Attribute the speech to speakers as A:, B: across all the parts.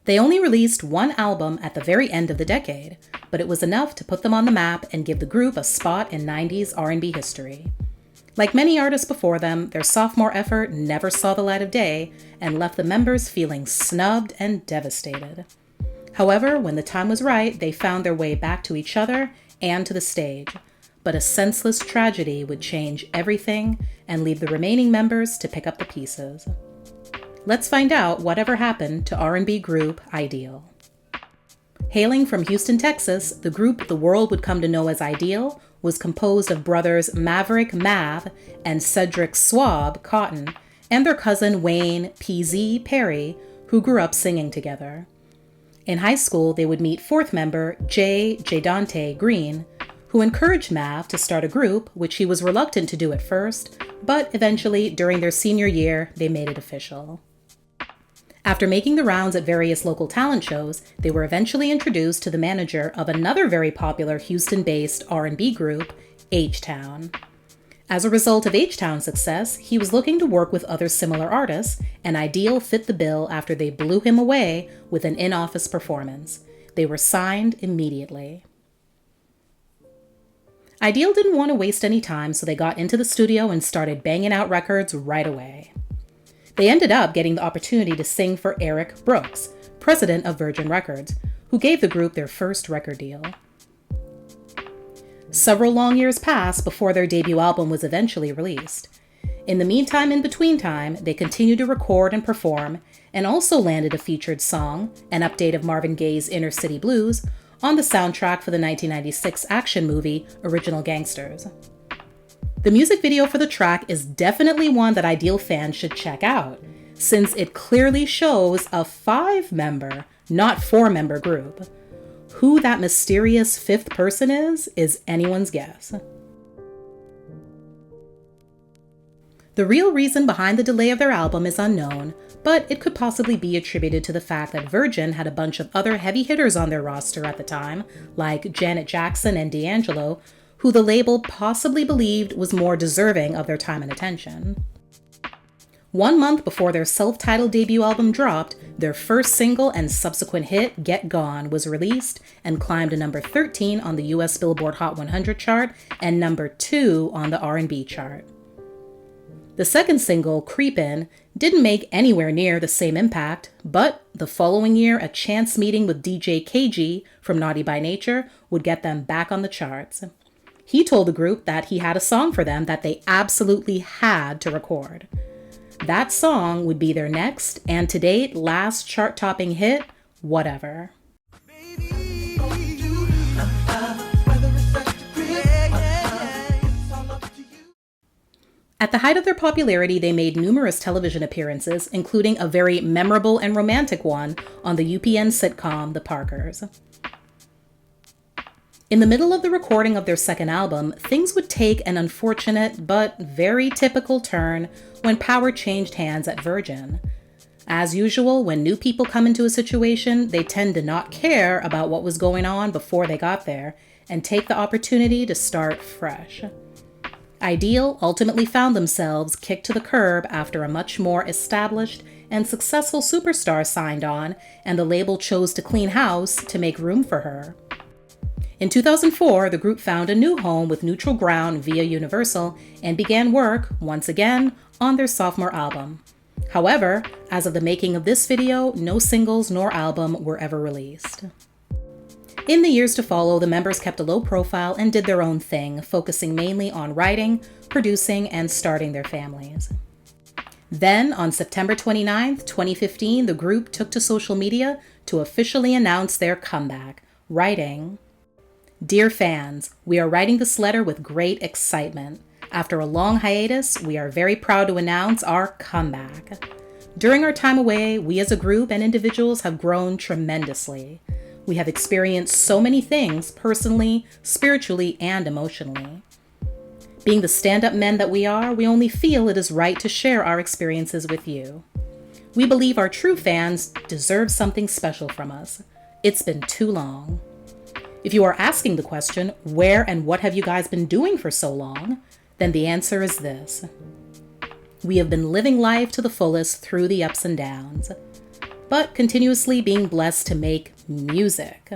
A: They only released one album at the very end of the decade, but it was enough to put them on the map and give the group a spot in 90s R&B history. Like many artists before them, their sophomore effort never saw the light of day and left the members feeling snubbed and devastated. However, when the time was right, they found their way back to each other and to the stage. But a senseless tragedy would change everything and leave the remaining members to pick up the pieces. Let's find out whatever happened to R&B group Ideal. Hailing from Houston, Texas, the group the world would come to know as Ideal was composed of brothers Maverick Mav and Cedric Swab Cotton and their cousin Wayne PZ Perry, who grew up singing together. In high school, they would meet fourth member J. Dante Green, who encouraged Mav to start a group, which he was reluctant to do at first, but eventually, during their senior year, they made it official. After making the rounds at various local talent shows, they were eventually introduced to the manager of another very popular Houston-based R&B group, H-Town. As a result of H-Town's success, he was looking to work with other similar artists, and Ideal fit the bill after they blew him away with an in-office performance. They were signed immediately. Ideal didn't want to waste any time, so they got into the studio and started banging out records right away. They ended up getting the opportunity to sing for Eric Brooks, president of Virgin Records, who gave the group their first record deal. Several long years passed before their debut album was eventually released. In the meantime, in between time, they continued to record and perform, and also landed a featured song, an update of Marvin Gaye's Inner City Blues, on the soundtrack for the 1996 action movie Original Gangsters. The music video for the track is definitely one that Ideal fans should check out, since it clearly shows a 5-member, not 4-member group. Who that mysterious 5th person is anyone's guess. The real reason behind the delay of their album is unknown, but it could possibly be attributed to the fact that Virgin had a bunch of other heavy hitters on their roster at the time, like Janet Jackson and D'Angelo, who the label possibly believed was more deserving of their time and attention. 1 month before their self-titled debut album dropped, their first single and subsequent hit, Get Gone, was released and climbed to number 13 on the US Billboard Hot 100 chart and number 2 on the R&B chart. The second single, Creepin', didn't make anywhere near the same impact, but the following year, a chance meeting with DJ KG from Naughty by Nature would get them back on the charts. He told the group that he had a song for them that they absolutely had to record. That song would be their next, and to date, last chart-topping hit, Whatever. At the height of their popularity, they made numerous television appearances, including a very memorable and romantic one on the UPN sitcom The Parkers. In the middle of the recording of their second album, things would take an unfortunate but very typical turn when power changed hands at Virgin. As usual, when new people come into a situation, they tend to not care about what was going on before they got there and take the opportunity to start fresh. Ideal ultimately found themselves kicked to the curb after a much more established and successful superstar signed on, and the label chose to clean house to make room for her. In 2004, the group found a new home with neutral ground via Universal and began work, once again, on their sophomore album. However, as of the making of this video, no singles nor album were ever released. In the years to follow, the members kept a low profile and did their own thing, focusing mainly on writing, producing, and starting their families. Then, on September 29, 2015, the group took to social media to officially announce their comeback, writing, "Dear fans, we are writing this letter with great excitement. After a long hiatus, we are very proud to announce our comeback. During our time away, we as a group and individuals have grown tremendously. We have experienced so many things personally, spiritually, and emotionally. Being the stand-up men that we are, we only feel it is right to share our experiences with you. We believe our true fans deserve something special from us. It's been too long. If you are asking the question, where and what have you guys been doing for so long? Then the answer is this. We have been living life to the fullest through the ups and downs. but continuously being blessed to make music.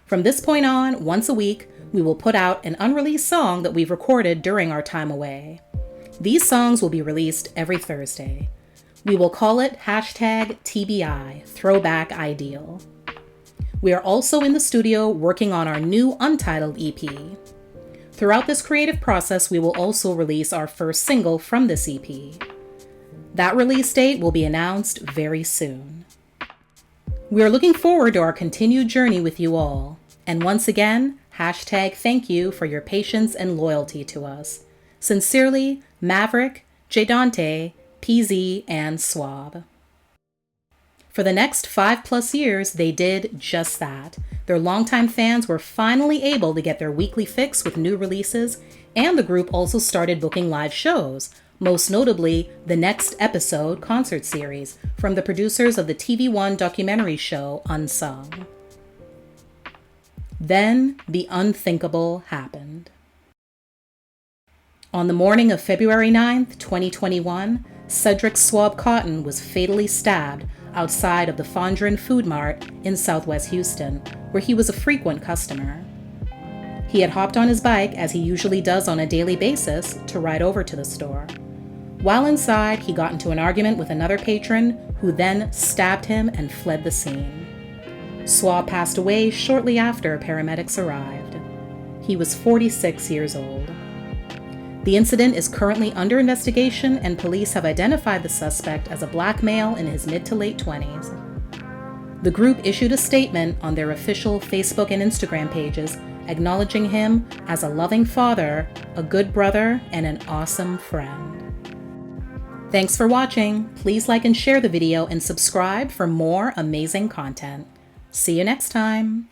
A: From this point on, once a week, we will put out an unreleased song that we've recorded during our time away. These songs will be released every Thursday. We will call it #TBI, Throwback Ideal. We are also in the studio working on our new untitled EP. Throughout this creative process, we will also release our first single from this EP. That release date will be announced very soon. We are looking forward to our continued journey with you all. And once again, #thank you for your patience and loyalty to us. Sincerely, Maverick, J. Dante, PZ, and Swab. For the next 5+ years, they did just that. Their longtime fans were finally able to get their weekly fix with new releases, and the group also started booking live shows, most notably the Next Episode concert series from the producers of the TV1 documentary show Unsung. Then the unthinkable happened. On the morning of February 9th, 2021, Cedric Swab Cotton was fatally stabbed outside of the Fondren Food Mart in Southwest Houston, where he was a frequent customer. He had hopped on his bike, as he usually does on a daily basis, to ride over to the store. While inside, he got into an argument with another patron, who then stabbed him and fled the scene. Swab passed away shortly after paramedics arrived. He was 46 years old. The incident is currently under investigation, and police have identified the suspect as a black male in his mid to late 20s. The group issued a statement on their official Facebook and Instagram pages, acknowledging him as a loving father, a good brother, and an awesome friend. Thanks for watching. Please like and share the video and subscribe for more amazing content. See you next time.